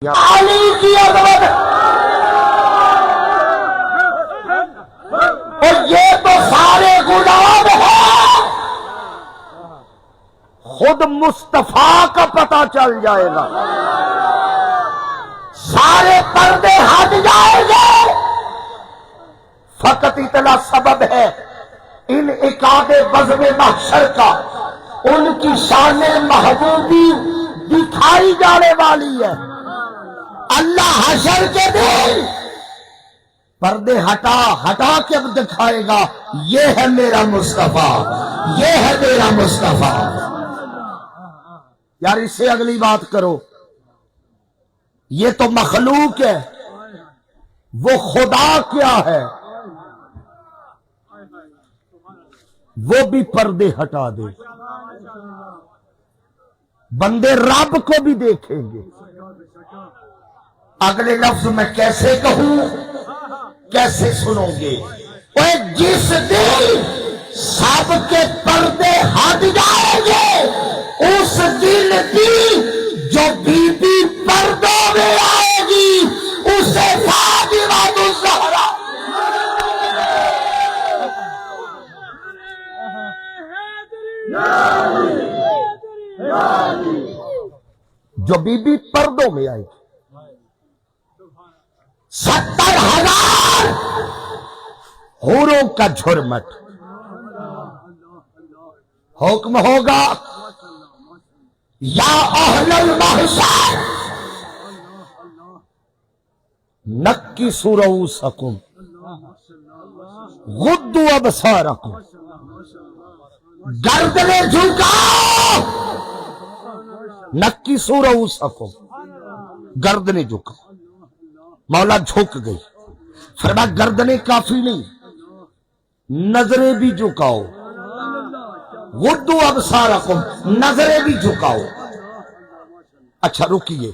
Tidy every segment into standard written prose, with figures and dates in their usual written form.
علی کی عظمت اور یہ تو سارے غلام ہیں، خود مصطفیٰ کا پتہ چل جائے گا، سارے پردے ہٹ جائیں گے، فقط اتنا سبب ہے انعقاد بزم محشر کا، ان کی شان محبوبی دکھائی جانے والی ہے۔ اللہ حشر کے دن پردے ہٹا کے دکھائے گا، یہ ہے میرا مصطفیٰ، یہ ہے میرا مصطفیٰ۔ یار اس سے اگلی بات کرو، یہ تو مخلوق ہے، وہ خدا کیا ہے؟ وہ بھی پردے ہٹا دے، بندے رب کو بھی دیکھیں گے۔ اگلے لفظ میں کیسے کہوں، کیسے سنو گے؟ اوے جس دن سب کے پردے ہٹ جائیں گے، اس دن بھی جو بی بی پردوں میں آئے گی اسے فاطمہ الزہرا۔ جو بی بی پردوں میں آئے گی، 70,000 حوروں کا جھرمٹ، حکم ہوگا یا اہل المحشر نکسوا رؤوسکم غضوا ابصارکم، گردنیں جھکاؤ، نکسوا رؤوسکم، گردنیں جھکاؤ۔ مولا جھک گئی، فرمایا گردنیں کافی نہیں، نظریں بھی جھکاؤ، غضوا ابصارکم، نظریں بھی جھکاؤ۔ اچھا رکیے،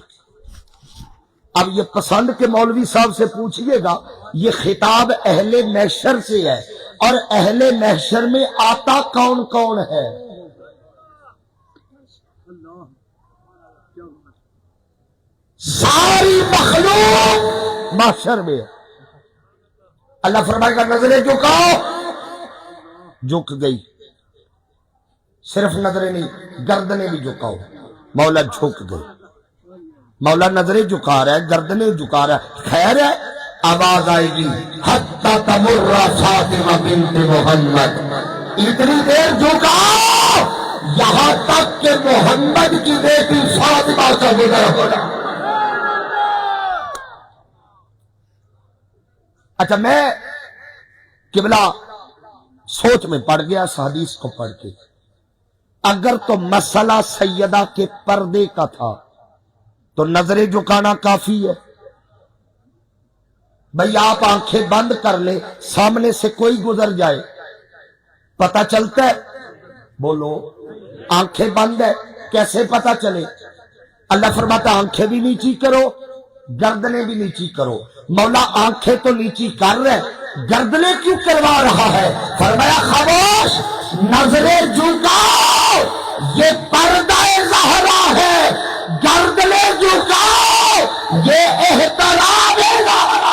اب یہ پسند کے مولوی صاحب سے پوچھئے گا، یہ خطاب اہل محشر سے ہے، اور اہل محشر میں آتا کون کون ہے؟ ساری مخلوق محشر میں ہے۔ اللہ فرمائے گا نظریں جھکاؤ، جھک گئی، صرف نظریں نہیں گردنیں بھی جھکاؤ، مولا جھک گئی۔ مولا نظریں جھکا رہا ہے، گردنیں جھکا رہا ہے، خیر ہے، آواز آئے گی حتی تمر فاطمہ بنت محمد، اتنی دیر جھکاؤ یہاں تک کہ محمد کی بیٹی فاطمہ کا گزر ہونا۔ اچھا میں قبلہ سوچ میں پڑ گیا اس حدیث کو پڑھ کے، اگر تو مسئلہ سیدہ کے پردے کا تھا تو نظریں جھکانا کافی ہے۔ بھئی آپ آنکھیں بند کر لیں، سامنے سے کوئی گزر جائے پتہ چلتا ہے؟ بولو، آنکھیں بند ہے کیسے پتہ چلے؟ اللہ فرماتا آنکھیں بھی نیچی کرو، گردنیں بھی نیچی کرو۔ مولا آنکھیں تو نیچی کر رہے، گردنیں کیوں کروا رہا ہے؟ فرمایا خاموش، نظریں جھکاؤ، یہ پردہ زہرا ہے، گردنیں جھکاؤ، یہ احترام زہرا۔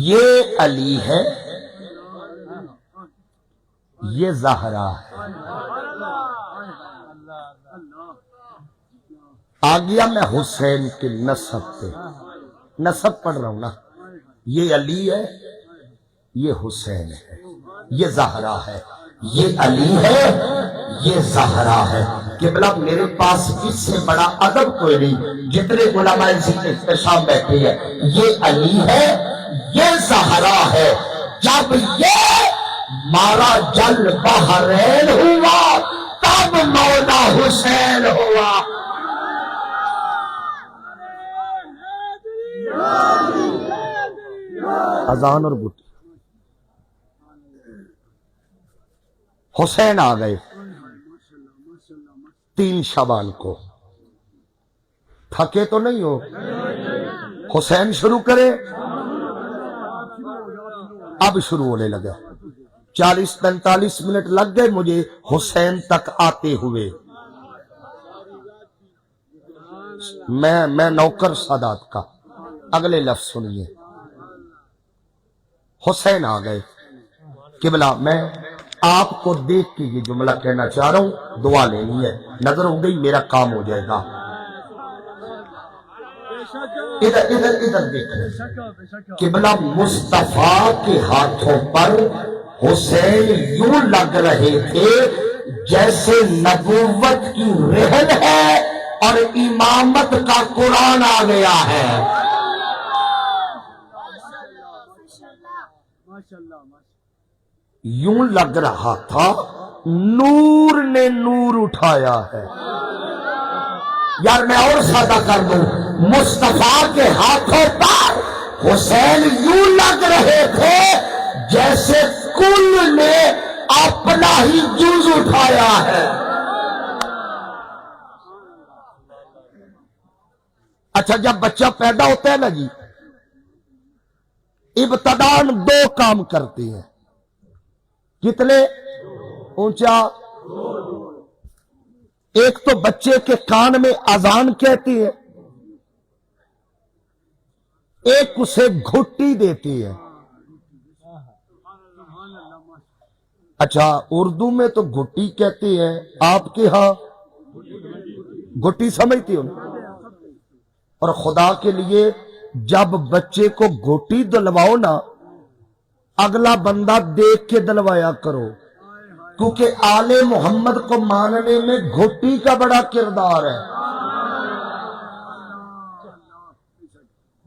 یہ علی ہے، یہ زہرا ہے۔ آ گیا میں حسین کے نسب پہ، نسب پڑھ رہا ہوں نا، یہ علی ہے، یہ حسین ہے، یہ زہرا ہے، یہ علی ہے، یہ زہرا ہے۔ قبلہ میرے پاس اس سے بڑا ادب کوئی نہیں، جتنے علماء ذکر احتشام بیٹھے ہیں، یہ علی ہے، یہ زہرا ہے۔ جب یہ مارا جل بحرین ہوا تب مولا حسین ہوا۔ اذان اور بوٹی، حسین آ گئے 3 شعبان کو، تھکے تو نہیں ہو؟ حسین شروع کرے. اب شروع ہونے لگا. 40-45 منٹ لگ گئے مجھے حسین تک آتے ہوئے. میں نوکر سادات کا. اگلے لفظ سنیے. حسین آ گئے. قبلہ میں آپ کو دیکھ کے یہ جملہ کہنا چاہ رہا ہوں, دعا لینی ہے. نظر ہو گئی میرا کام ہو جائے گا. ادھر دیکھیں. قبلہ مصطفیٰ کے ہاتھوں پر حسین یوں لگ رہے تھے جیسے نبوت کی رہن ہے اور امامت کا قرآن آ گیا ہے. یوں لگ رہا تھا نور نے نور اٹھایا ہے. یار میں اور سادہ کر دوں. مصطفیٰ کے ہاتھوں پر حسین یوں لگ رہے تھے جیسے کل نے اپنا ہی جز اٹھایا ہے. اچھا جب بچہ پیدا ہوتا ہے نا جی, ابتدان 2 کام کرتے ہیں. کتنے؟ اونچا. ایک تو بچے کے کان میں اذان کہتی ہے, ایک اسے گھٹی دیتی ہے. اچھا اردو میں تو گھٹی کہتی ہے, آپ کے ہاں گھٹی سمجھتی ہو نا. اور خدا کے لیے جب بچے کو گھٹی دلواؤ نا, اگلا بندہ دیکھ کے دلوایا کرو, کیونکہ آل محمد کو ماننے میں گھٹی کا بڑا کردار ہے.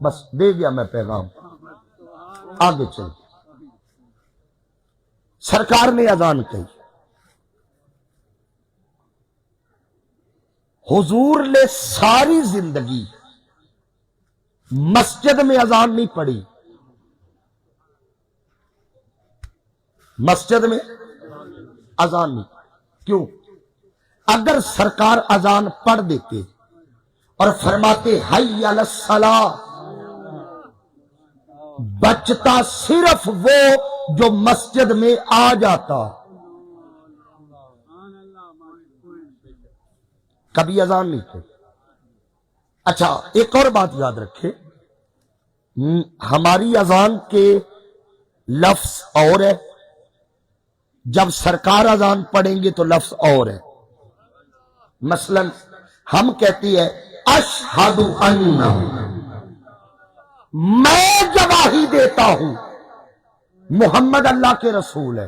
بس دے گیا میں پیغام. آگے چل. سرکار نے اذان کہی. حضور نے ساری زندگی مسجد میں اذان نہیں پڑھی. مسجد میں اذان نہیں. کیوں؟ اگر سرکار اذان پڑھ دیتے اور فرماتے حی علی الصلاۃ, بچتا صرف وہ جو مسجد میں آ جاتا. کبھی اذان نہیں کی. اچھا ایک اور بات یاد رکھے, ہماری اذان کے لفظ اور ہے, جب سرکار اذان پڑھیں گے تو لفظ اور ہے. مثلا ہم کہتی ہے اشہد ان, میں گواہی دیتا ہوں محمد اللہ کے رسول ہے.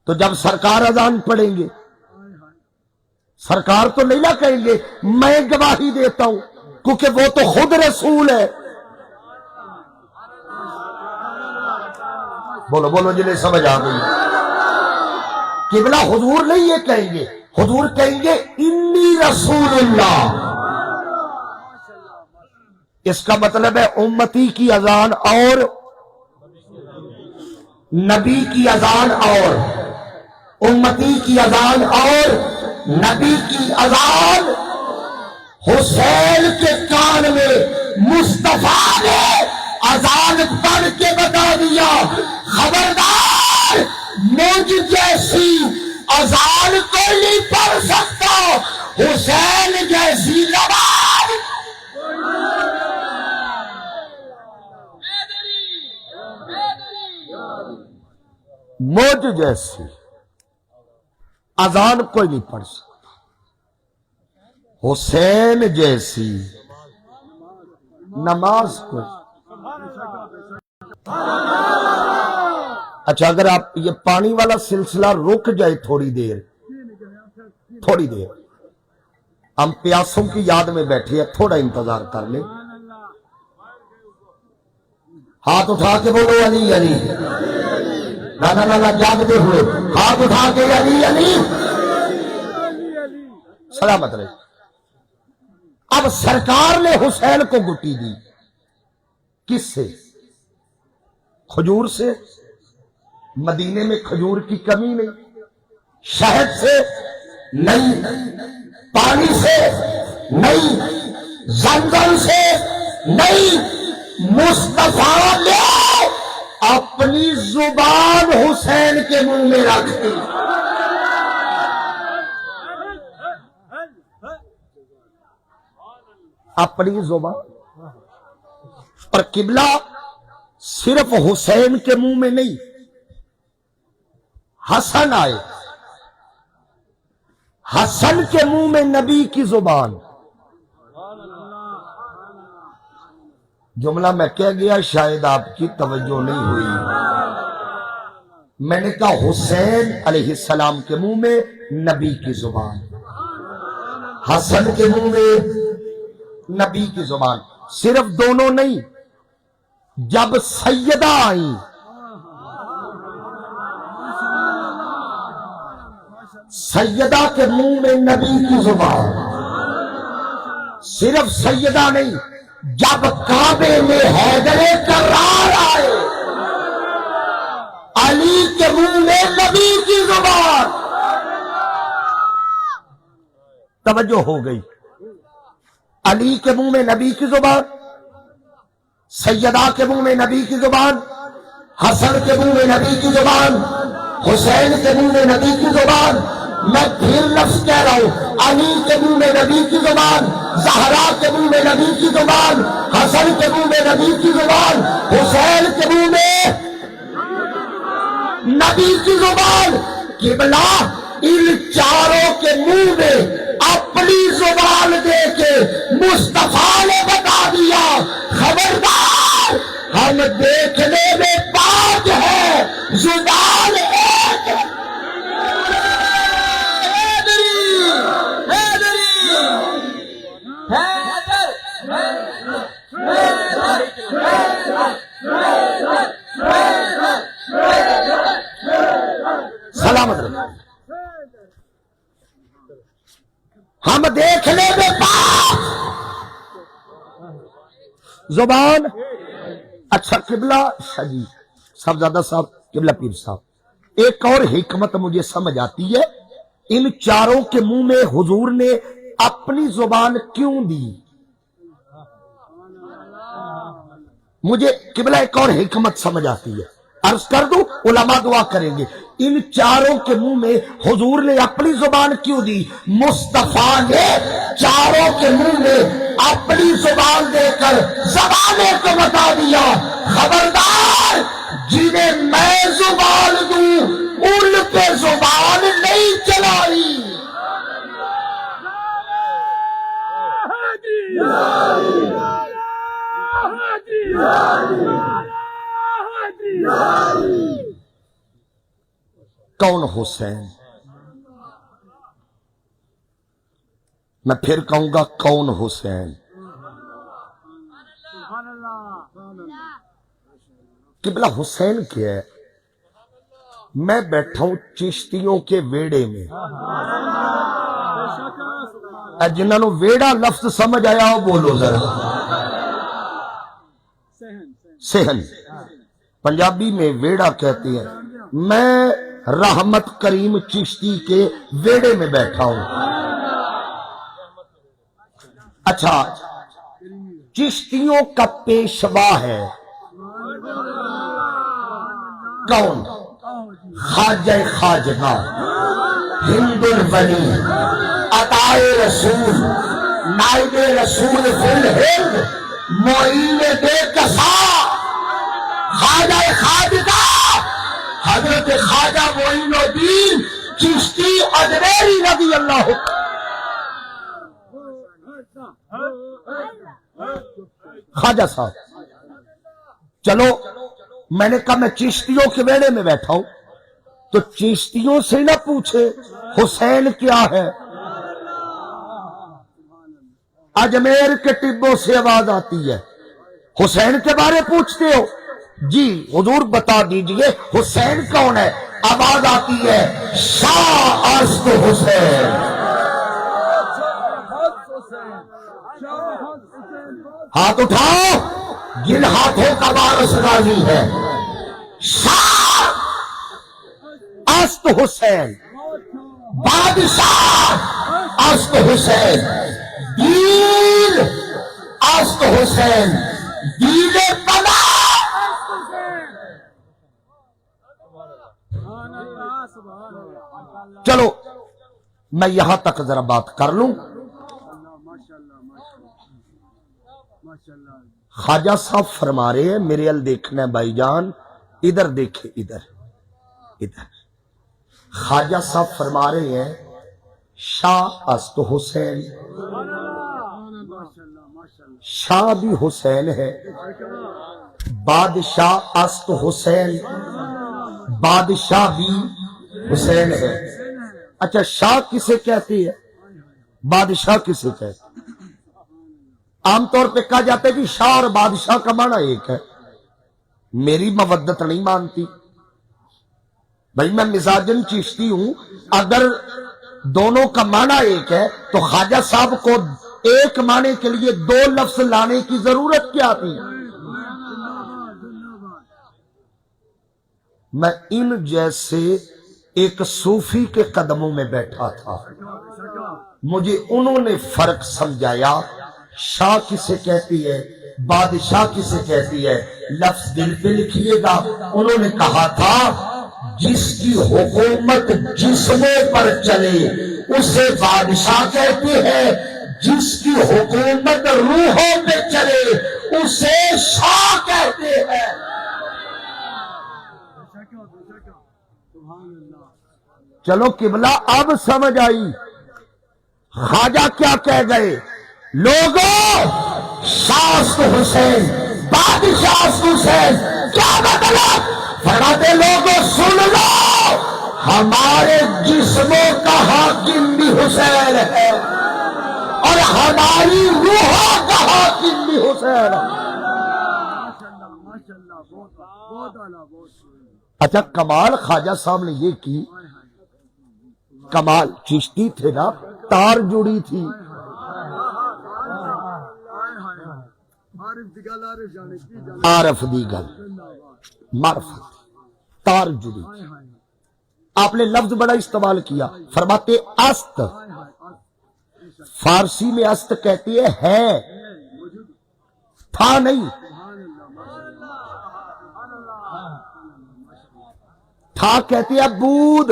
تو جب سرکار اذان پڑھیں گے, سرکار تو نہیں نہ کہیں گے میں گواہی دیتا ہوں, کیونکہ وہ تو خود رسول ہے. بولو بولو جنہیں سمجھ آ گئی. قبلہ حضور نہیں یہ کہیں گے, حضور کہیں گے انی رسول اللہ. اس کا مطلب ہے امتی کی اذان اور نبی کی اذان اور امتی کی اذان اور نبی کی اذان. حسین کے کان میں مصطفیٰ نے اذان پڑھ کے بتا دیا, خبردار مجھ جیسی اذان کوئی نہیں پڑھ سکتا, حسین جیسی زبان مجھ جیسی اذان کوئی نہیں پڑھ سکتا, حسین جیسی نماز کوئی. اچھا اگر آپ یہ پانی والا سلسلہ رک جائے تھوڑی دیر, ہم پیاسوں کی یاد میں بیٹھے ہیں, تھوڑا انتظار کر لیں. ہاتھ اٹھا کے بولو علی علی. نہ جاگتے ہوئے ہاتھ اٹھا کے علی علی. سلامت رہے. اب سرکار نے حسین کو گٹی دی. کس سے؟ کھجور سے. مدینے میں کھجور کی کمی نہیں. شہد سے نہیں, پانی سے نہیں, زمزم سے نہیں، مصطفیٰ نے اپنی زبان حسین کے منہ میں رکھ دی۔ اپنی زبان، اور قبلہ صرف حسین کے منہ میں نہیں، حسن آئے، حسن کے منہ میں نبی کی زبان۔ جملہ میں کہہ گیا، شاید آپ کی توجہ نہیں ہوئی۔ میں نے کہا حسین علیہ السلام کے منہ میں نبی کی زبان، حسن کے منہ میں نبی کی زبان۔ صرف دونوں نہیں، جب سیدہ آئیں سیدہ کے منہ میں نبی کی زبان، صرف سیدہ نہیں، جب کعبے میں حیدر کرار آئے علی کے منہ میں نبی کی زبان۔ توجہ ہو گئی؟ علی کے منہ میں نبی کی زبان، سیدہ کے منہ میں نبی کی زبان، حسن کے منہ میں نبی کی زبان، حسین کے منہ میں نبی کی زبان۔ میں پھر لفظ کہہ رہا ہوں، علی کے منہ میں نبی کی زبان، زہرا کے منہ میں نبی کی زبان، حسن کے منہ میں نبی کی زبان، حسین کے منہ میں نبی کی زبان۔ قبلہ ان چاروں کے منہ میں اپنی زبان دے کے مصطفیٰ نے بتا دیا، خبردار، ہم دیکھنے میں پاک ہے، زبان ایک ہے۔ سلامت رہے، ہم دیکھنے میں پاک، زبان۔ اچھا قبلہ شجی صاحبزادہ صاحب، قبلہ پیر صاحب، ایک اور حکمت مجھے سمجھ آتی ہے، ان چاروں کے منہ میں حضور نے اپنی زبان کیوں دی؟ مجھے قبلہ ایک اور حکمت سمجھ آتی ہے، عرض کر دوں، علماء دعا کریں گے۔ ان چاروں کے منہ میں حضور نے اپنی زبان کیوں دی؟ مصطفیٰ نے چاروں کے منہ میں اپنی زبان دے کر زبانیں کو بتا دیا، خبردار، جنہیں میں زبان دوں ان پہ زبان نہیں چلائی۔ کون حسین؟ میں پھر کہوں گا کون حسین؟ قبلہ حسین کیا ہے؟ میں بیٹھا ہوں چشتیوں کے ویڑے میں، جنہوں نے ویڑا لفظ سمجھ آیا ہو بولو ذرا۔ صحن پنجابی میں ویڑا کہتے ہیں۔ میں رحمت کریم چشتی کے ویڑے میں بیٹھا ہوں۔ اچھا، چشتیوں کا پیشوا ہے کون؟ خواجہ خواجہ، ہند الولی، عطائے رسول، نائب رسول فی الہند، معین بے کسا، خواجہ خواجہ حضرت خواجہ معین الدین چشتی اجمیری رضی اللہ عنہ۔ خواجہ صاحب چلو، میں نے کہا میں چشتیوں کے بیڑے میں بیٹھا ہوں، تو چشتیوں سے نہ پوچھے حسین کیا ہے؟ اجمیر کے ٹبوں سے آواز آتی ہے، حسین کے بارے پوچھتے ہو؟ جی حضور بتا دیجئے حسین کون ہے؟ آواز آتی ہے، شاہ است حسین۔ ہاتھ اٹھاؤ جن ہاتھوں کا وارث غازی ہے۔ شاہ است حسین، بادشاہ است حسین، دین است حسین دین پناہ. چلو میں یہاں تک ذرا بات کر لوں. خواجہ صاحب فرما رہے ہیں، میرے ال دیکھنا ہے بھائی جان، ادھر دیکھے، ادھر ادھر. خواجہ صاحب فرما رہے ہیں شاہ است حسین. شاہ بھی حسین ہے، بادشاہ است حسین، بادشاہ بھی حسین ہے. اچھا شاہ کسے کہتی ہے، بادشاہ کسے کہتے ہیں؟ عام طور پہ کہا جاتا ہے کہ شاہ اور بادشاہ کا معنی ایک ہے. میری مودت نہیں مانتی بھائی، میں مزاجن چشتی ہوں. اگر دونوں کا معنی ایک ہے تو خواجہ صاحب کو ایک معنی کے لیے دو لفظ لانے کی ضرورت کیا تھی؟ میں ان جیسے ایک صوفی کے قدموں میں بیٹھا تھا، مجھے انہوں نے فرق سمجھایا. شاہ کسے کہتی ہے، بادشاہ کسے کہتی ہے، لفظ دل پہ لکھیے گا. انہوں نے کہا تھا جس کی حکومت جسموں پر چلے اسے بادشاہ کہتے ہیں، جس کی حکومت روحوں پہ چلے اسے شاہ کہتے ہیں. چلو قبلہ اب سمجھ آئی خواجہ کیا کہہ گئے. لوگوں شاہ حسین، بادشاہ حسین، کیا مطلب؟ فرماتے لوگوں سن لو، ہمارے جسموں کا حاکم بھی حسین ہے اور ہماری روحوں کا حاکم بھی حسین ہے. اچھا کمال خواجہ صاحب نے یہ کی، کمال چشتی تھے نا، تار جڑی تھی. عارف دی گل معرفت، تار جڑی. آپ نے لفظ بڑا استعمال کیا، فرماتے است. فارسی میں است کہتی ہے تھا نہیں. تھا کہتی ہے بود.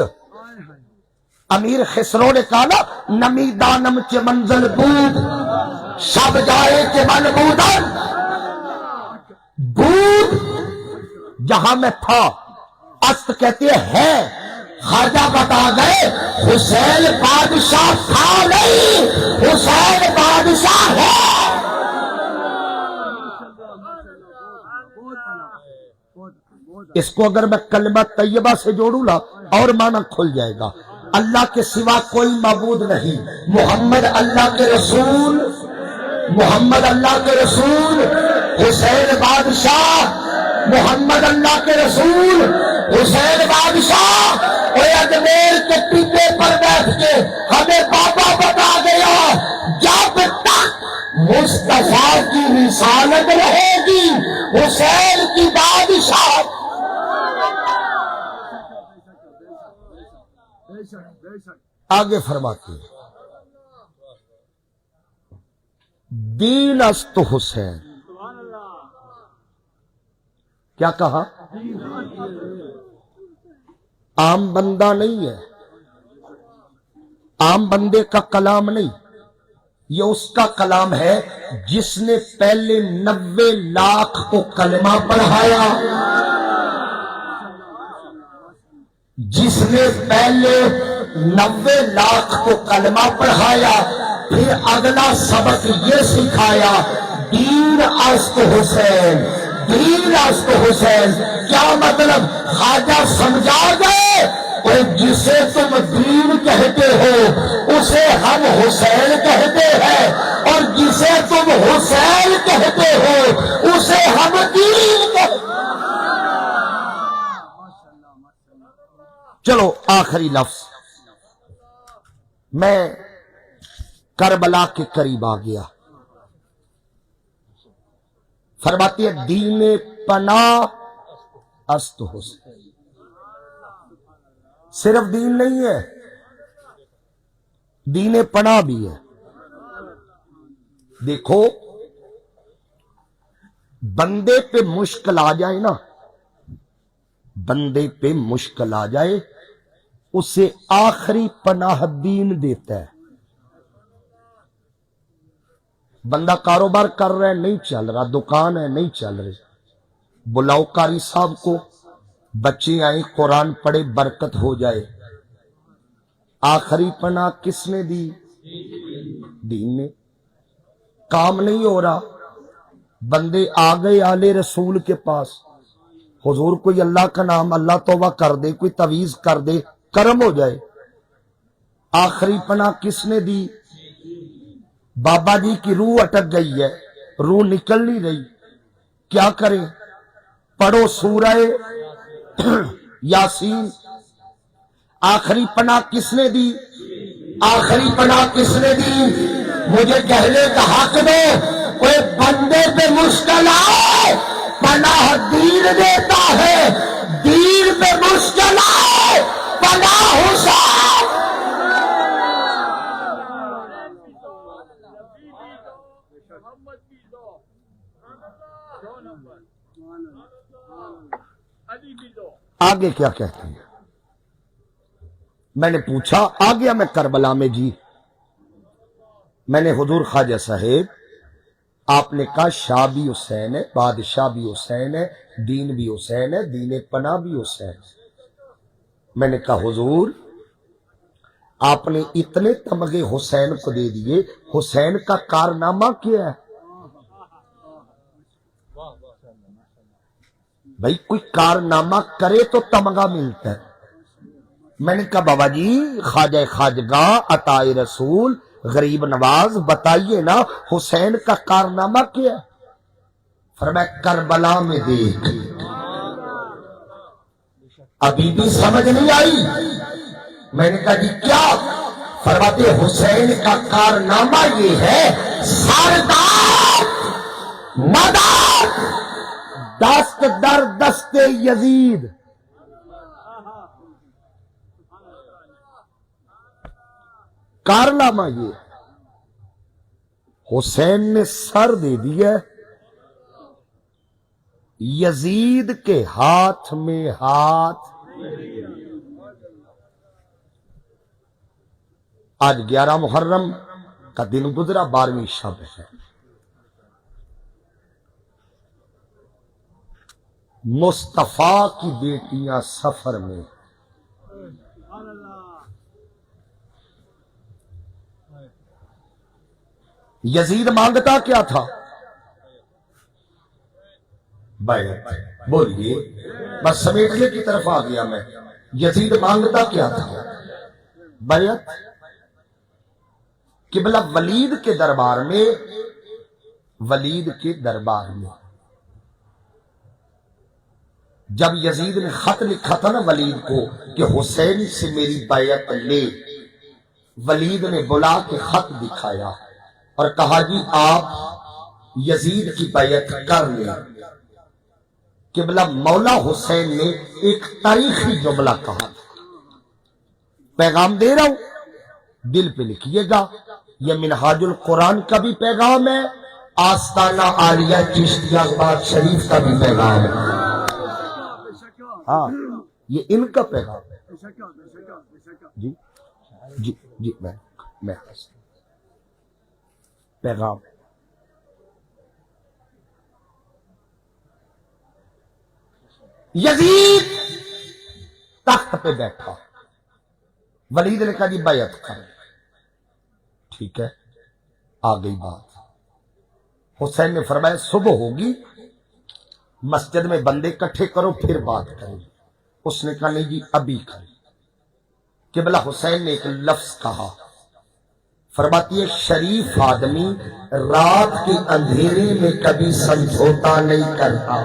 امیر خسرو نے کہا نا نمی دانم چے منزل بود شب جائے کے من بودن. بود جہاں میں تھا، است کہتی ہے. خواجہ بتا گئے حسین بادشاہ تھا نہیں، حسین بادشاہ ہے. اس کو اگر میں کلمہ طیبہ سے جوڑوں نا اور معنی کھل جائے گا. اللہ کے سوا کوئی معبود نہیں، محمد اللہ کے رسول، محمد اللہ کے رسول، حسین بادشاہ، محمد اللہ کے رسول، حسین بادشاہ. اور اجمیر کے ٹیپے پر بیٹھ کے ہمیں بابا بتا گیا جب تک مصطفیٰ کی رسالت رہے گی حسین کی بادشاہ. آگے فرماتے ہیں دین است حسین. کیا کہا؟ عام بندہ نہیں ہے، عام بندے کا کلام نہیں، یہ اس کا کلام ہے جس نے پہلے 90 لاکھ کو کلمہ پڑھایا، جس نے پہلے 90 لاکھ کو کلمہ پڑھایا، پھر اگلا سبق یہ سکھایا دین است حسین، دین است حسین. کیا مطلب؟ خواجہ سمجھا گئے اور جسے تم دین کہتے ہو اسے ہم حسین کہتے ہیں، اور جسے تم حسین کہتے ہو اسے ہم دین کہتے ہیں. چلو آخری لفظ، میں کربلا کے قریب آ گیا. فرماتی ہے دین پناہ است حسین. صرف دین نہیں ہے، دین پناہ بھی ہے. دیکھو بندے پہ مشکل آ جائے نا، بندے پہ مشکل آ جائے، اسے آخری پناہ دین دیتا ہے۔ بندہ کاروبار کر رہا ہے نہیں چل رہا، دکان ہے نہیں چل رہی، بلاؤ قاری صاحب کو، بچے آئیں قرآن پڑھے برکت ہو جائے۔ آخری پناہ کس نے دی؟ دین نے۔ کام نہیں ہو رہا، بندے آ گئے آل رسول کے پاس، حضور کوئی اللہ کا نام اللہ توبہ کر دے، کوئی تعویذ کر دے، کرم ہو جائے۔ آخری پناہ کس نے دی؟ بابا جی کی روح اٹک گئی ہے، روح نکل نہیں رہی، کیا کریں؟ پڑھو سورہ یاسین۔ آخری پناہ کس نے دی؟ آخری پناہ کس نے دی؟ مجھے کہنے کا حق دو، کوئی بندے پہ مشکل آئے پناہ دین دیتا ہے، دین پہ مشکل آئے پناہ حسین۔ آگے کیا کہتے ہیں؟ میں نے پوچھا، آ گیا میں کربلا میں جی، میں نے حضور خواجہ صاحب، آپ نے کہا شاہ بھی حسین ہے، بادشاہ بھی حسین ہے، دین بھی حسین ہے، دین پناہ بھی حسین۔ میں نے کہا حضور آپ نے اتنے تمغے حسین کو دے دیے، حسین کا کارنامہ کیا ہے؟ بھائی کوئی کارنامہ کرے تو تمغہ ملتا ہے۔ میں نے کہا بابا جی خواجہ خواجگاں عطا رسول غریب نواز بتائیے نا حسین کا کارنامہ کیا ہے؟ فرمایا کربلا میں دیکھ۔ ابھی بھی سمجھ نہیں آئی؟ میں نے کہا جی کیا؟ فرماتے حسین کا کارنامہ یہ ہے، سردار مدد دست در دست یزید۔ کارنامہ یہ حسین نے سر دے دیا، یزید کے ہاتھ میں ہاتھ۔ آج 11 محرم کا دن گزرا، 12ویں شب ہے۔ مصطفیٰ کی بیٹیاں سفر میں، یزید مانگتا کیا تھا؟ بیعت۔ بولیے، بس سمیٹنے کی طرف آ گیا میں۔ یزید مانگتا کیا تھا؟ بیعت۔ قبلہ ولید کے دربار میں، ولید کے دربار میں جب یزید نے خط لکھا تھا نا ولید کو کہ حسین سے میری بیعت لے، ولید نے بلا کے خط دکھایا اور کہا جی آپ یزید کی بیعت کر لیں۔ قبلہ مولا حسین نے ایک تاریخی جملہ کہا تھا، پیغام دے رہا ہوں دل پہ لکھیے گا، یہ منہاج القرآن کا بھی پیغام ہے، آستانہ عالیہ چشتیہ آباد شریف کا بھی پیغام ہے۔ ہاں یہ ان کا پیغام ہے۔ جی جی جی میں پیغام ہے۔ یزید تخت پہ بیٹھا، ولید نے کہا جی بیعت کر۔ ٹھیک ہے، آ گئی بات۔ حسین نے فرمایا صبح ہوگی، مسجد میں بندے اکٹھے کرو پھر بات کریں۔ اس نے کہا نہیں جی ابھی کریں۔ قبلہ حسین نے ایک لفظ کہا، فرماتی ہے شریف آدمی رات کے اندھیرے میں کبھی سمجھوتا نہیں کرتا۔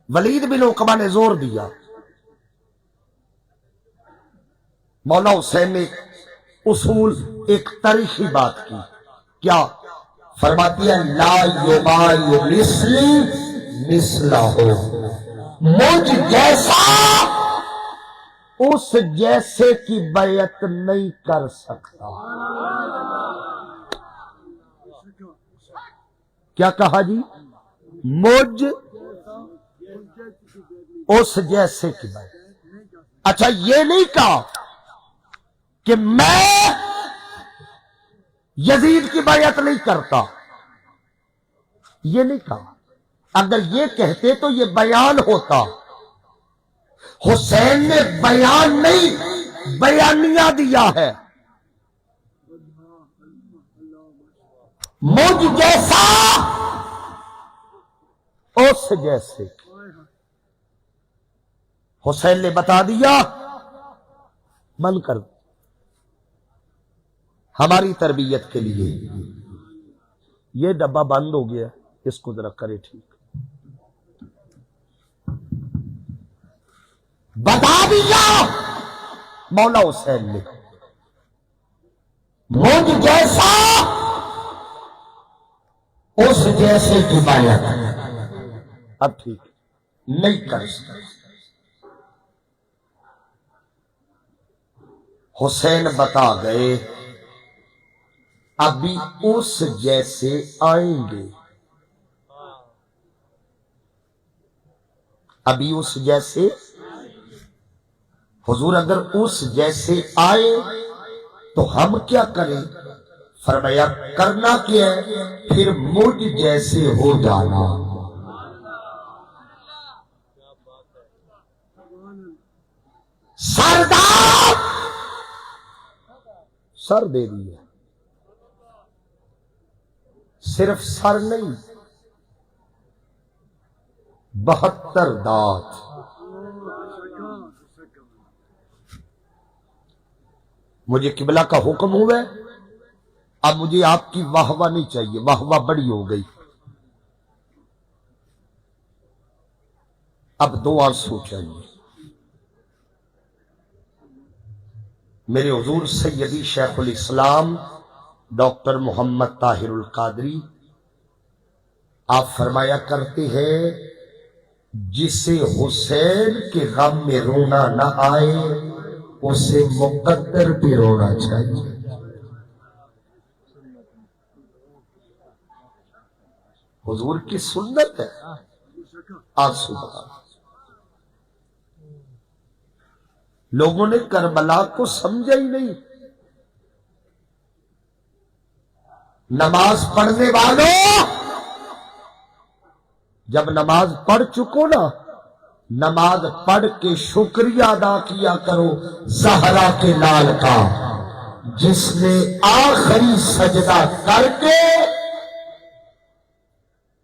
ولید بن عقبہ نے زور دیا، مولا حسین نے ایک اصول، ایک تاریخی بات کی، کیا؟ فرماتی ہے لا یبائی مثلی مثلہ، مجھ جیسا اس جیسے کی بیعت نہیں کر سکتا۔ کیا کہا جی؟ مجھ اس جیسے کی بات. اچھا یہ نہیں کہا کہ میں یزید کی بیعت نہیں کرتا، یہ نہیں کہا. اگر یہ کہتے تو یہ بیان ہوتا. حسین نے بیان نہیں بیانیہ دیا ہے. مجھ جیسا اس جیسے. حسین نے بتا دیا من کر ہماری تربیت کے لیے یہ ڈبہ بند ہو گیا، اس کو ذرا کرے ٹھیک. بتا دیا مولا حسین نے مجھ جیسا اس جیسے کی بیعت. اب ٹھیک نہیں کر سکتا. حسین بتا گئے ابھی اس جیسے آئیں گے، ابھی اس جیسے. حضور اگر اس جیسے آئے تو ہم کیا کریں؟ فرمایا کرنا کیا ہے؟ پھر مجھ جیسے ہو جانا. سردار سر دے دیا، صرف سر نہیں 72 دانت. مجھے قبلہ کا حکم ہوا ہے، اب مجھے آپ کی واہ واہ نہیں چاہیے، واہ واہ بڑی ہو گئی. اب 2 آنسو چاہیے. میرے حضور سیدی شیخ الاسلام ڈاکٹر محمد طاہر القادری آپ فرمایا کرتے ہیں جسے حسین کے غم میں رونا نہ آئے اسے مقدر پہ رونا چاہیے. حضور کی سنت ہے آنسو بہا. لوگوں نے کربلا کو سمجھا ہی نہیں. نماز پڑھنے والوں جب نماز پڑھ چکو نا، نماز پڑھ کے شکریہ ادا کیا کرو زہرا کے لال کا جس نے آخری سجدہ کر کے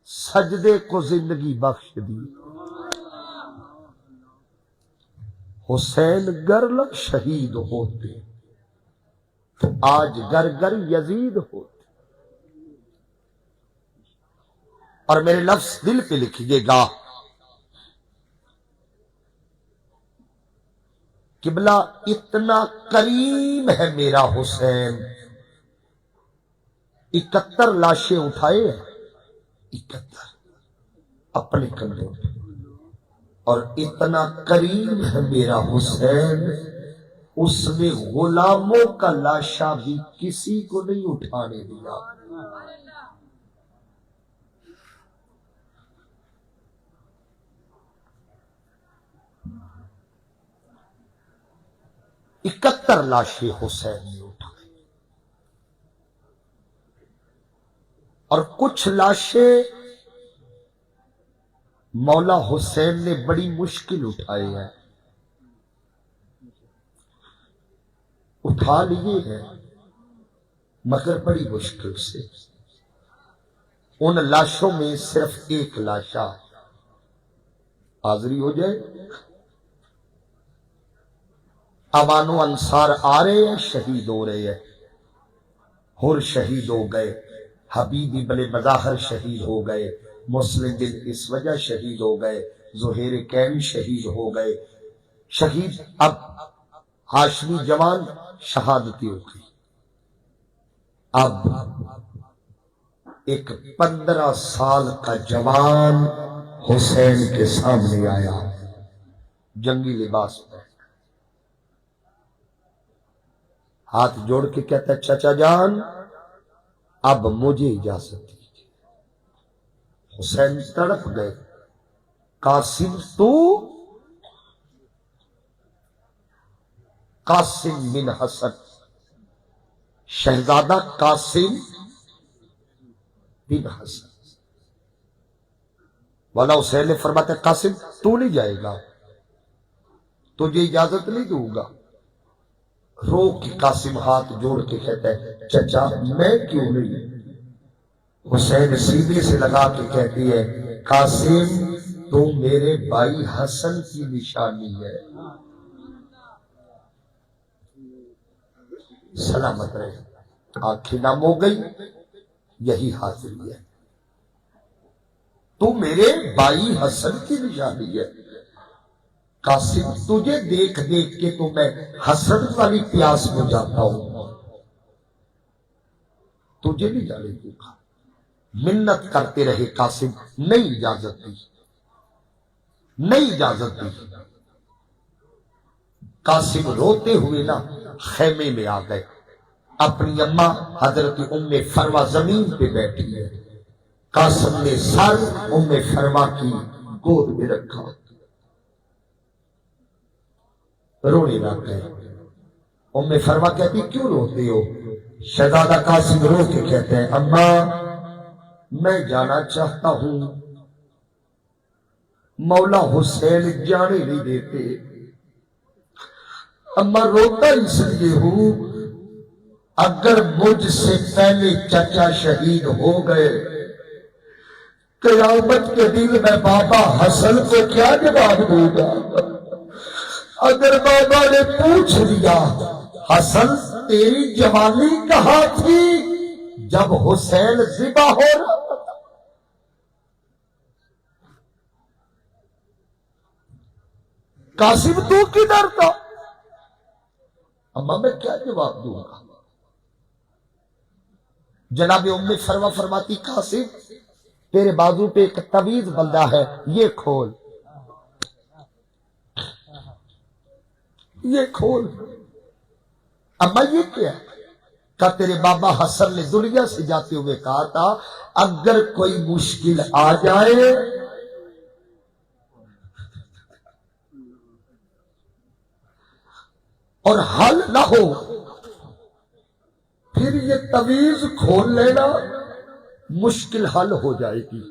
سجدے کو زندگی بخش دی. حسین گر لگ شہید ہوتے تو آج گر گر یزید ہوتے. اور میرے لفظ دل پہ لکھیے گا، قبلہ اتنا کریم ہے میرا حسین. 71 لاشیں اٹھائے ہیں، 71 اپنے کندھوں پہ. اور اتنا کریم ہے میرا حسین، اس نے غلاموں کا لاشا بھی کسی کو نہیں اٹھانے دیا. 71 لاشیں حسین نے اٹھائی. اور کچھ لاشیں مولا حسین نے بڑی مشکل اٹھائے ہیں. اٹھا لیے ہیں مگر بڑی مشکل سے. ان لاشوں میں صرف ایک لاشا حاضری ہو جائے. عوان و انصار آ رہے ہیں، شہید ہو رہے ہیں. ہر شہید ہو گئے، حبیب ابن مظاہر شہید ہو گئے، مسلم بن اس وجہ شہید ہو گئے، زہیر کین شہید ہو گئے. شہید اب ہاشمی جوان شہادتی ہو گئی. اب ایک 15 سال کا جوان حسین کے سامنے آیا جنگی لباس میں، ہاتھ جوڑ کے کہتا ہے چچا جان اب مجھے اجازت دیجیے. حسین تڑپ گئے، قاسم تو، قاسم بن حسن، شہزادہ قاسم بن حسن والا حسین نے فرمایا قاسم تو نہیں جائے گا، تجھے اجازت نہیں دوں گا۔ رو کے قاسم ہاتھ جوڑ کے کہتا ہے چچا میں کیوں نہیں؟ حسین سیدھے سے لگا کے کہتی ہے قاسم تو میرے بھائی حسن کی نشانی ہے، سلامت رہے۔ آنکھیں نم ہو گئی، یہی حاضری ہے، تو میرے بھائی حسن کی نشانی ہے۔ قاسم تجھے دیکھ دیکھ کے تو میں حسن والی پیاس ہو جاتا ہوں، تجھے نہیں جانے دوں گا۔ منت کرتے رہے قاسم، نہیں اجازت دی، نہیں اجازت دی۔ قاسم روتے ہوئے نا خیمے میں آ گئے، اپنی اماں حضرت ام فروا زمین پہ بیٹھی ہے، قاسم نے سر ام فروا کی گود میں رکھا، رونے لگ گئے۔ ام فروا کہتی کیوں روتے ہو؟ شہزادہ قاسم رو کے کہتے ہیں اماں میں جانا چاہتا ہوں، مولا حسین جانے نہیں دیتے۔ اماں روتا اس لیے ہوں اگر مجھ سے پہلے چچا شہید ہو گئے، قیامت کے دن میں بابا حسن کو کیا جواب دوں گا؟ اگر بابا نے پوچھ لیا حسن تیری جوانی کہاں تھی جب حسین ذبح ہو رہا تھا؟ قاسم تو کدھر تھا؟ اماں میں کیا جواب دوں گا؟ جناب ام فروا فرماتی قاسم تیرے بازو پہ ایک طویز بندہ ہے، یہ کھول، یہ کھول۔ اماں یہ کیا ہے؟ کہ تیرے بابا حسن نے دنیا سے جاتے ہوئے کہا تھا اگر کوئی مشکل آ جائے اور حل نہ ہو پھر یہ طویز کھول لینا، مشکل حل ہو جائے گی۔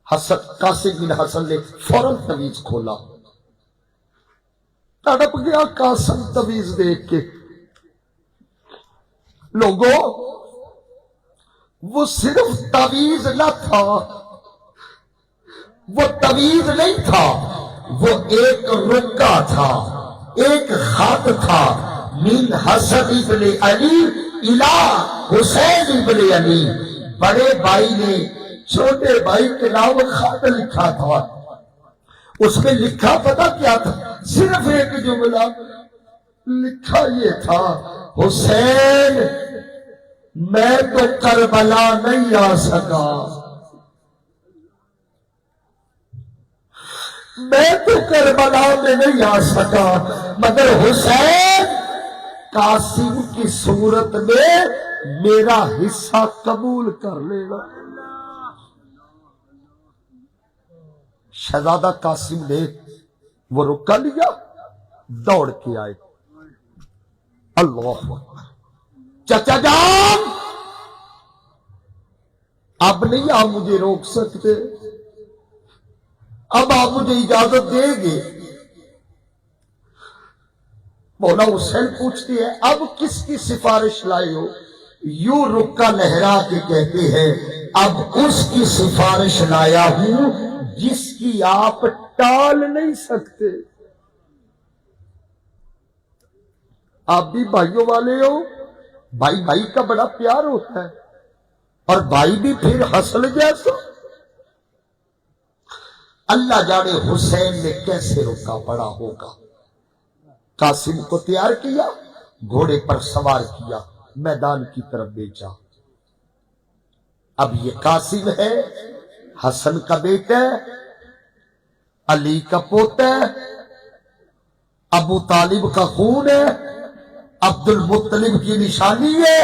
حسن قاسم بن حسن نے فوراً طویز کھولا، تڑپ گیا قاسم طویز دیکھ کے۔ لوگوں وہ صرف طویز نہ تھا، وہ طویز نہیں تھا، وہ ایک رکا تھا، ایک خط تھا، من حسن ابن علی الہ حسین ابن علی۔ بڑے بھائی نے چھوٹے بھائی کے نام خط لکھا تھا، اس میں لکھا پتہ کیا تھا؟ صرف ایک جملہ لکھا یہ تھا حسین میں تو کربلا نہیں آ سکا، میں تو کربلا میں نہیں آ سکا، مگر حسین قاسم کی صورت میں میرا حصہ قبول کر لینا۔ شہزادہ قاسم نے وہ رکا لیا، دوڑ کے آئے، اللہ اکبر، چچا جان اب نہیں آپ مجھے روک سکتے، اب آپ مجھے اجازت دیں گے؟ مولا حسین پوچھتی ہے اب کس کی سفارش لائے ہو؟ یوں رکا لہرا کے کہتے ہیں اب اس کی سفارش لایا ہوں جس کی آپ ٹال نہیں سکتے۔ آپ بھی بھائیوں والے ہو، بھائی بھائی کا بڑا پیار ہوتا ہے، اور بھائی بھی پھر حسن جیسا۔ اللہ جانے حسین نے کیسے رکا پڑا ہوگا۔ قاسم کو تیار کیا، گھوڑے پر سوار کیا، میدان کی طرف بھیجا۔ اب یہ قاسم ہے، حسن کا بیٹا ہے، علی کا پوتا ہے، ابو طالب کا خون ہے، عبد المطلب کی نشانی ہے،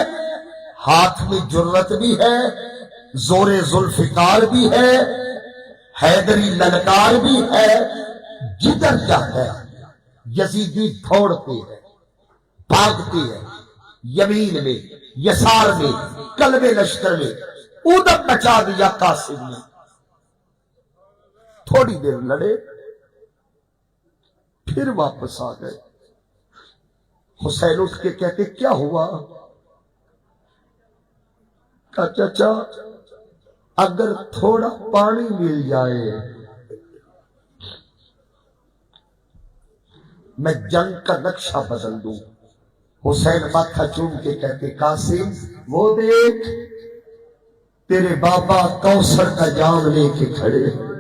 ہاتھ میں جرت بھی ہے، زور ذوالفقار بھی ہے، حیدری للکار بھی ہے، جدھر جاتا ہے یزیدی دوڑتے ہیں، بھاگتے ہیں، یمین میں، یسار میں، قلب لشکر میں، ادھر مچا دیا قاسم نے۔ تھوڑی دیر لڑے، پھر واپس آ گئے۔ حسین اٹھ کے کہتے کیا ہوا؟ کہا چچا اگر تھوڑا پانی مل جائے میں جنگ کا نقشہ بدل دوں۔ حسین ماتھا چوم کے کہتے قاسم وہ دیکھ تیرے بابا کوثر کا جام لے کے کھڑے ہیں،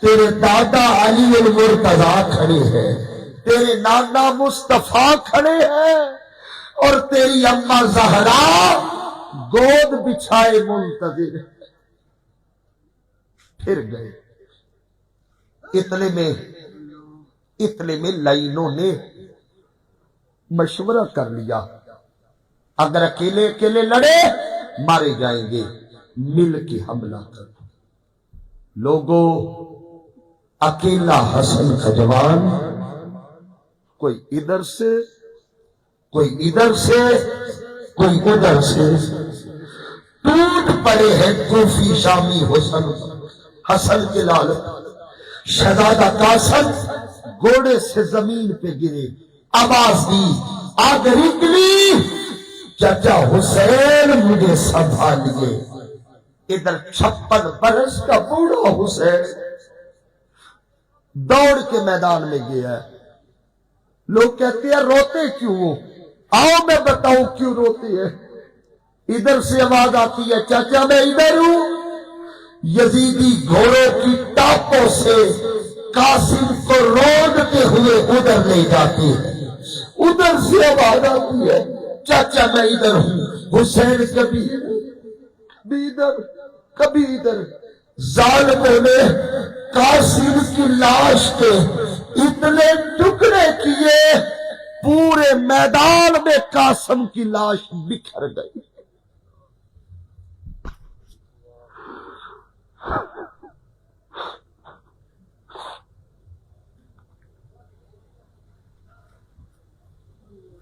تیرے دادا علی المرتضیٰ کھڑے ہیں، تیرے نانا مصطفیٰ کھڑے ہیں، اور تیری اماں زہرا گود بچھائے منتظر۔ پھر گئے۔ اتنے میں لائنوں نے مشورہ کر لیا اگر اکیلے اکیلے لڑے مارے جائیں گے، مل کے حملہ کر۔ لوگوں اکیلا حسن کا جوان، کوئی ادھر سے کوئی ادھر سے کوئی ادھر سے، ٹوٹ پڑے ہیں کوفی شامی حسن کے لال۔ شہزادہ قاسم گھوڑے سے زمین پہ گرے، آواز دی آگ نکلی، چچا حسین مجھے سنبھالیے۔ ادھر 56 برس کا بوڑھا حسین دوڑ کے میدان میں گیا۔ لوگ کہتے ہیں روتے کیوں ہو؟ آؤ میں بتاؤں کیوں روتے ہیں۔ ادھر سے آواز آتی ہے چاچا میں ادھر ہوں، یزیدی گھوڑوں کی ٹاپوں سے قاسم کو روندتے ہوئے ادھر لے جاتے ہیں۔ ادھر سے آواز آتی ہے چاچا میں ادھر ہوں، حسین کبھی ادھر کبھی ادھر۔ ظالموں نے قاسم کی لاش کے اتنے ٹکڑے کیے پورے میدان میں قاسم کی لاش بکھر گئی۔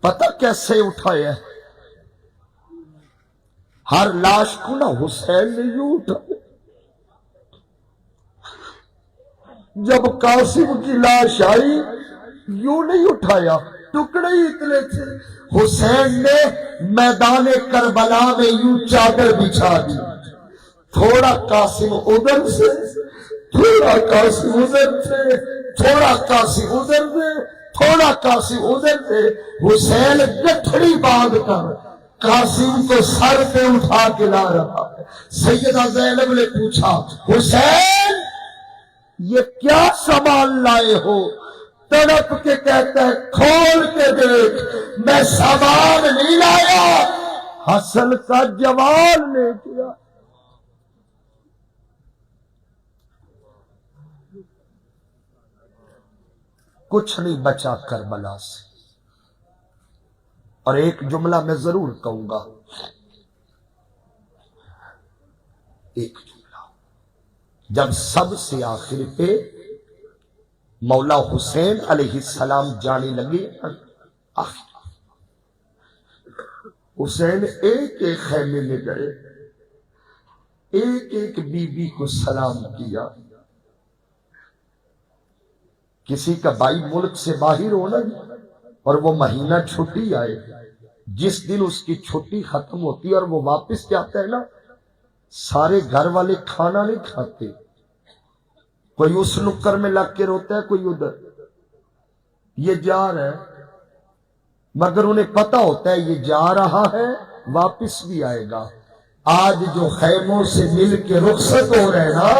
پتہ کیسے اٹھایا؟ ہر لاش کو نہ حسین نے یوں اٹھایا۔ جب قاسم کی لاش آئی یوں نہیں اٹھایا، ٹکڑے ہی اتنے تھے۔ حسین نے میدان کربلا میں یوں چادر بچھا دی، تھوڑا قاسم ادھر سے، تھوڑا قاسم ادھر سے، تھوڑا قاسم ادھر سے، تھوڑا قاسم ادھر سے۔ حسین گٹھڑی باندھ کر قاسم کو سر پہ اٹھا کے لا رہا ہے۔ سیدہ زینب نے پوچھا حسین یہ کیا سامان لائے ہو؟ تڑپ کے کہتا ہے کھول کے دیکھ میں سامان نہیں لایا، حسن کا جوان نے کیا۔ کچھ نہیں بچا کربلا سے۔ اور ایک جملہ میں ضرور کہوں گا، ایک جملہ جب سب سے آخر پہ مولا حسین علیہ السلام جانے لگے، آخر حسین ایک ایک خیمے میں گئے، ایک ایک بی بی کو سلام کیا۔ کسی کا بھائی ملک سے باہر ہونا اور وہ مہینہ چھٹی آئے، جس دن اس کی چھٹی ختم ہوتی ہے اور وہ واپس جاتا ہے نا، سارے گھر والے کھانا نہیں کھاتے، کوئی اس نکر میں لگ کے روتا ہے، کوئی ادھر۔ یہ جا رہا ہے مگر انہیں پتا ہوتا ہے یہ جا رہا ہے واپس بھی آئے گا۔ آج جو خیموں سے مل کے رخصت ہو رہے نا،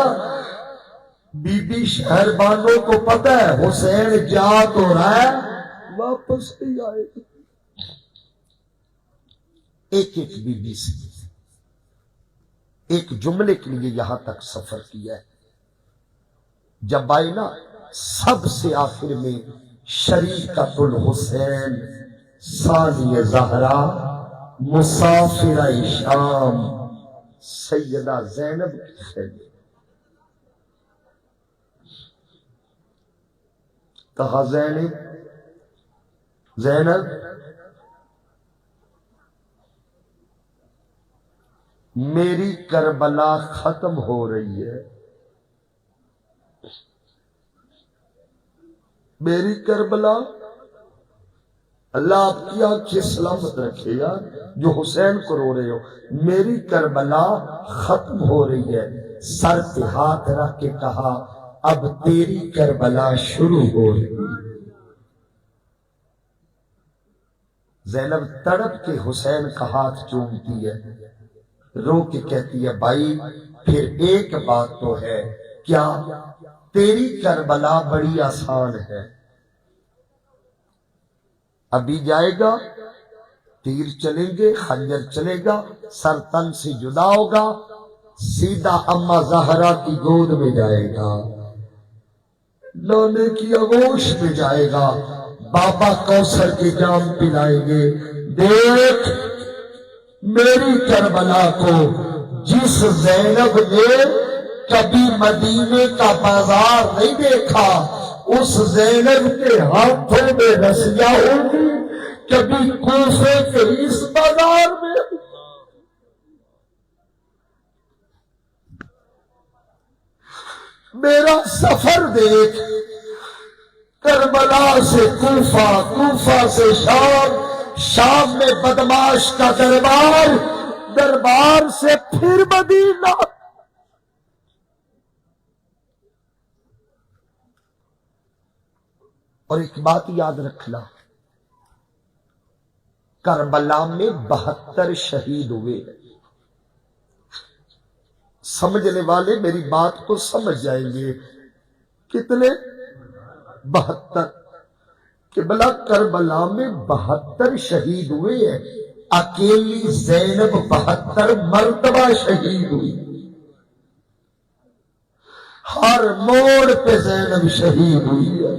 بی بی شہر بانوں کو پتا ہے حسین جا تو رہا ہے واپس بھی آئے گا۔ ایک ایک بی بی سے ایک جملے کے لیے یہاں تک سفر کیا ہے۔ جب آئے نا سب سے آخر میں شریکۃ الحسین ثانی زہرا مسافرہ شام، سیدہ زینب کی خیمے، کہا زینب زینب میری کربلا ختم ہو رہی ہے، میری کربلا، اللہ آپ کی آنکھیں سلامت رکھے گا جو حسین کو رو رہے ہو، میری کربلا ختم ہو رہی ہے۔ سر پہ ہاتھ رکھ کے کہا اب تیری کربلا شروع ہو رہی ہے۔ زینب تڑپ کے حسین کا ہاتھ چومتی ہے، رو کے کہتی ہے بھائی پھر ایک بات تو ہے، کیا تیری کربلا بڑی آسان ہے، ابھی جائے گا، تیر چلیں گے، خنجر چلے گا، سر تن سے جدا ہوگا، سیدھا اما زہرا کی گود میں جائے گا، نانے کی آغوش میں جائے گا، بابا کوثر کے جام پلائیں گے۔ دیکھ میری کربلا کو جس زینب نے کبھی مدینے کا بازار نہیں دیکھا، اس زینب کے ہاتھوں میں رسیاں ہوگی کبھی کوفے کے اس بازار میں۔ میرا سفر دیکھ، کربلا سے کوفہ، کوفہ سے شام، شام میں بدماش کا دربار، دربار سے پھر مدینہ۔ اور ایک بات یاد رکھنا، کربلا میں 72 شہید ہوئے۔ سمجھنے والے میری بات کو سمجھ جائیں گے، کتنے؟ 72۔ کہ بلا کربلا میں 72 شہید ہوئے ہیں، اکیلی زینب 72 مرتبہ شہید ہوئی، ہر موڑ پہ زینب شہید ہوئی ہے۔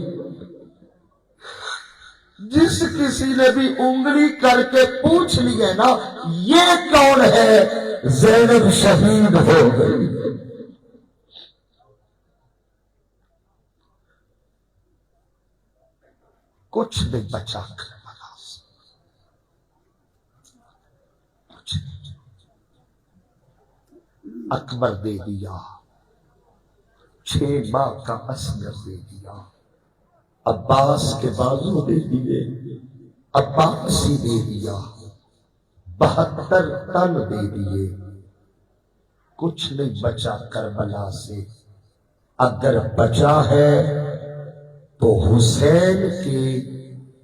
جس کسی نے بھی انگلی کر کے پوچھ لیے نا یہ کون ہے، زینب شہید ہو گئی۔ کچھ نہیں بچا کربلا سے، کچھ نہیں۔ اکبر دے دیا، 6 ماہ کا اصغر دے دیا، عباس کے بازو دے دیے، عباسی دے دیا، 72 تن دے دیے، کچھ نہیں بچا کربلا سے۔ اگر بچا ہے تو حسین کے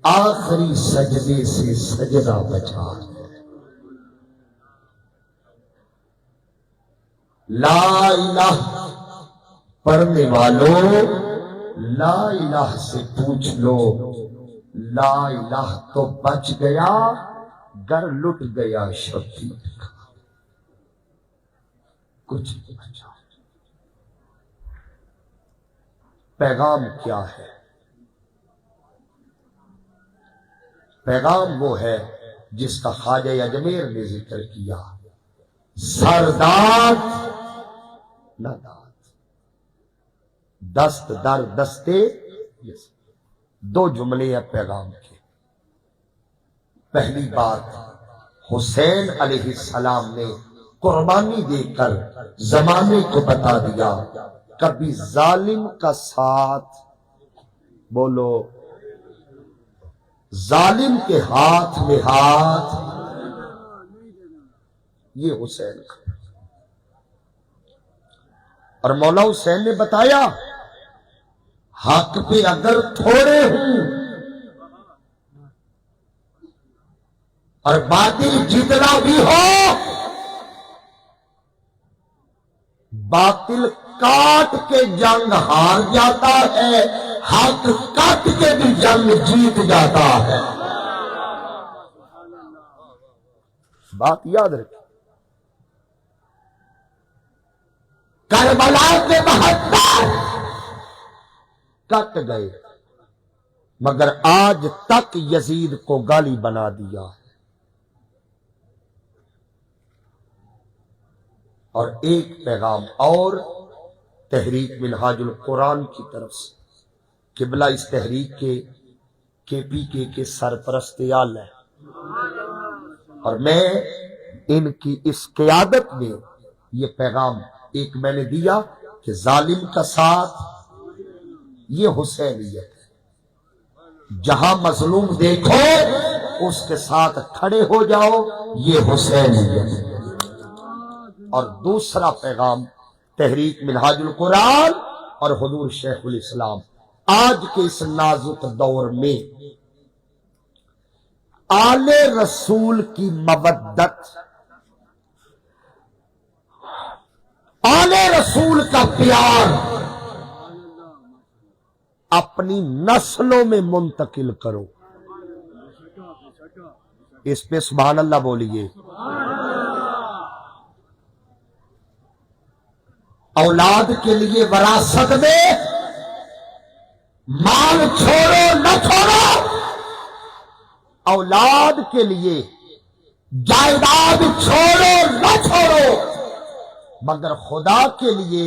آخری سجدے سے سجدہ بچا ہے۔ لا الہ پڑھنے والوں، لا الہ سے پوچھ لو، لا الہ تو بچ گیا، گر لٹ گیا شبیر کا، کچھ نہیں بچا۔ پیغام کیا ہے؟ پیغام وہ ہے جس کا خواجہ اجمیر نے ذکر کیا، سرداد نہ داد، دست در دستے۔ 2 جملے ہیں پیغام کے۔ پہلی بات، حسین علیہ السلام نے قربانی دے کر زمانے کو بتا دیا کبھی ظالم کا ساتھ، بولو، ظالم کے ہاتھ میں ہاتھ، یہ حسین کا۔ اور مولا حسین نے بتایا حق پہ اگر تھوڑے ہوں اور باطل جتنا بھی ہو، باطل کاٹ کے جنگ ہار جاتا ہے، حق کاٹ کے بھی جنگ جیت جاتا ہے۔ بات یاد رکھیں، کربلا کے 72 کٹ گئے، مگر آج تک یزید کو گالی بنا دیا ہے۔ اور ایک پیغام اور تحریک منہاج القرآن کی طرف سے، قبلہ اس تحریک کے پی کے سرپرست آل ہے، اور میں ان کی اس قیادت میں یہ پیغام ایک میں نے دیا کہ ظالم کا ساتھ یہ حسینیت ہے، جہاں مظلوم دیکھو اس کے ساتھ کھڑے ہو جاؤ، یہ حسینیت ہے۔ اور دوسرا پیغام تحریک منہاج القرآن اور حضور شیخ الاسلام آج کے اس نازک دور میں آل رسول کی مودت، آل رسول کا پیار اپنی نسلوں میں منتقل کرو۔ اس پہ سبحان اللہ بولیے۔ اولاد کے لیے وراثت میں مال چھوڑو نہ چھوڑو، اولاد کے لیے جائیداد چھوڑو نہ چھوڑو، مگر خدا کے لیے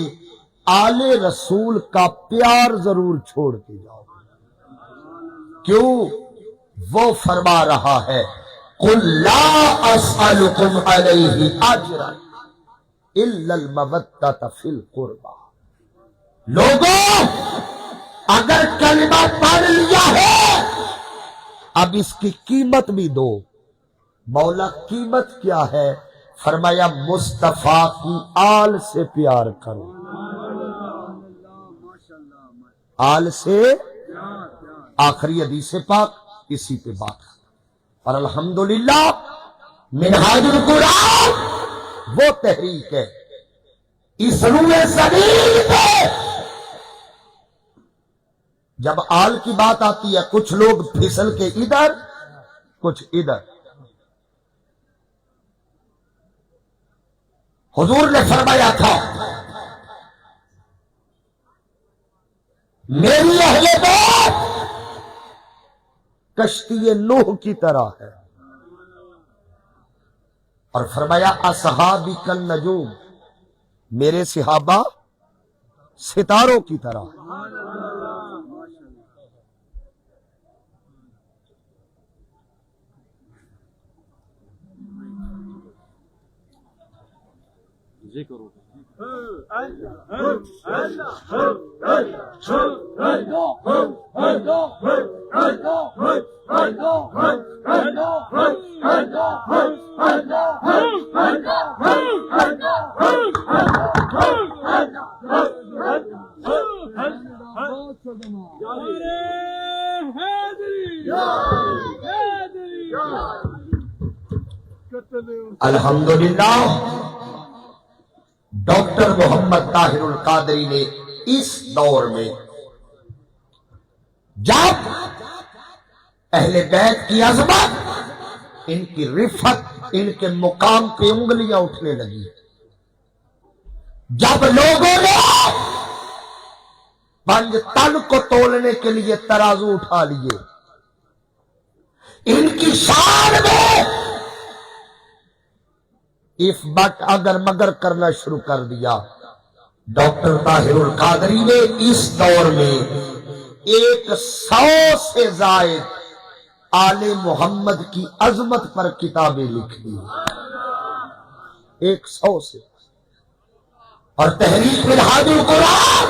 آل رسول کا پیار ضرور چھوڑ کے جاؤ۔ کیوں؟ وہ فرما رہا ہے قُلْ لَا أَسْأَلُكُمْ عَلَيْهِ أَجْرًا إِلَّا الْمَوَدَّةَ فِي الْقُرْبَى۔ لوگوں، اگر کلمہ پڑھ لیا ہے اب اس کی قیمت بھی دو۔ مولا قیمت کیا ہے؟ فرمایا مصطفیٰ کی آل سے پیار کرو، آل سے، آخری حدیث پاک اسی پہ بات ہے۔ اور الحمدللہ منہاج القرآن وہ تحریک ہے اس روئے زمین پہ جب آل کی بات آتی ہے کچھ لوگ پھسل کے ادھر کچھ ادھر۔ حضور نے فرمایا تھا میری اہل بیت کشتی نوح کی طرح ہے، اور فرمایا اصحابی کالنجوم، میرے صحابہ ستاروں کی طرح ہے۔ الحمدللہ ڈاکٹر محمد طاہر القادری نے اس دور میں جب اہل بیت کی عظمت، ان کی رفت، ان کے مقام پہ انگلیاں اٹھنے لگی، جب لوگوں نے 5 تن کو تولنے کے لیے ترازو اٹھا لیے، ان کی شان میں اف بٹ اگر مگر کرنا شروع کر دیا، ڈاکٹر طاہر القادری نے اس دور میں 100 سے زائد آل محمد کی عظمت پر کتابیں لکھ دی، 100 سے۔ اور تحریک منہاج القرآن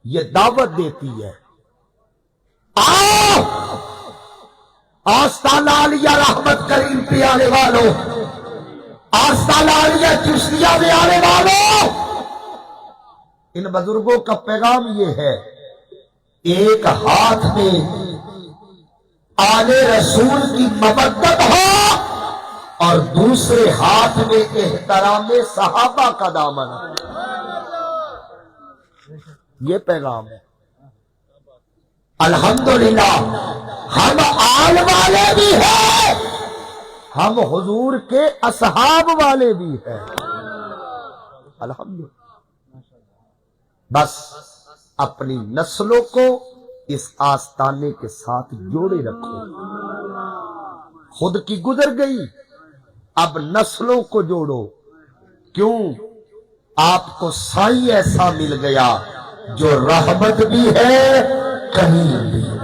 یہ دعوت دیتی ہے، آؤ آستانہ عالیہ رحمت کریم پہ آنے والوں، آستانہ عالیہ چشتیہ میں آنے والوں، ان بزرگوں کا پیغام یہ ہے، ایک ہاتھ میں آل رسول کی مودت ہو اور دوسرے ہاتھ میں احترام صحابہ کا دامن ہے، یہ پیغام ہے۔ الحمدللہ ہم آل والے بھی ہیں، ہم حضور کے اصحاب والے بھی ہیں، الحمدللہ۔ بس اپنی نسلوں کو اس آستانے کے ساتھ جوڑے رکھو، خود کی گزر گئی اب نسلوں کو جوڑو. کیوں؟ آپ کو سائی ایسا مل گیا جو رحمت بھی ہے کریم بھی ہے.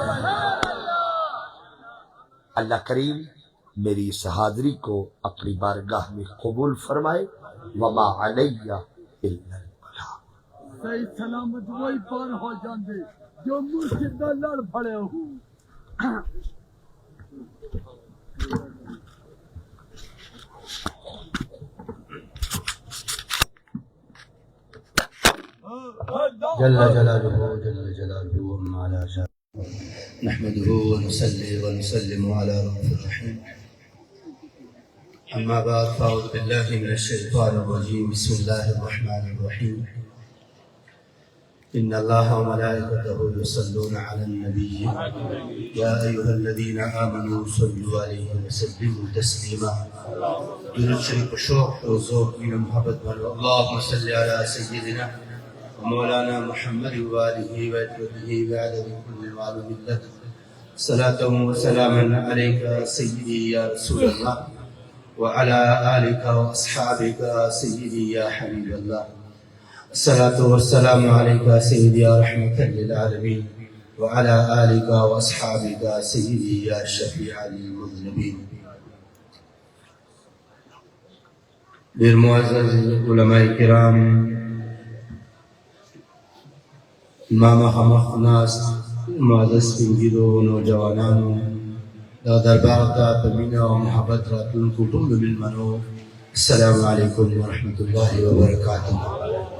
اللہ کریم میری اس حاضری کو اپنی بارگاہ میں قبول فرمائے. وما علیہ الا البلاغ. صحیح سلامت وہی پار ہو جاندے جو مرشد دا لڑ پڑے ہو. جل جلالہ وما لا شاء نحمده ونصلي ونسلم على رب الرحيم. أما بعد فأعوذ بالله من الشيطان الرجيم. بسم الله الرحمن الرحيم. إن الله وملائكته يصلون على النبي يا أيها الذين آمنوا صلوا عليه وسلموا تسليما. درود شریف شوق و ذوق میں محبت بھرو. اللهم صل على سيدنا مولانا محمد وآلہ وعدده وعدد كل معلوم لك. صلاة وسلاما عليك سيدي يا رسول الله وعلى آلك وأصحابك سيدي يا حبيب الله. الصلاة والسلام عليك سيدي يا رحمة للعالمين وعلى آلك وأصحابك سيدي يا شفيع للمذنبين. للمعزز علماء کرام، امام خمخناس، معزز پنجیدو نوجوانانو، دا دربار دا پمینا و محبت راتون کٹنب من منو، السلام علیکم ورحمۃ اللہ وبرکاتہ.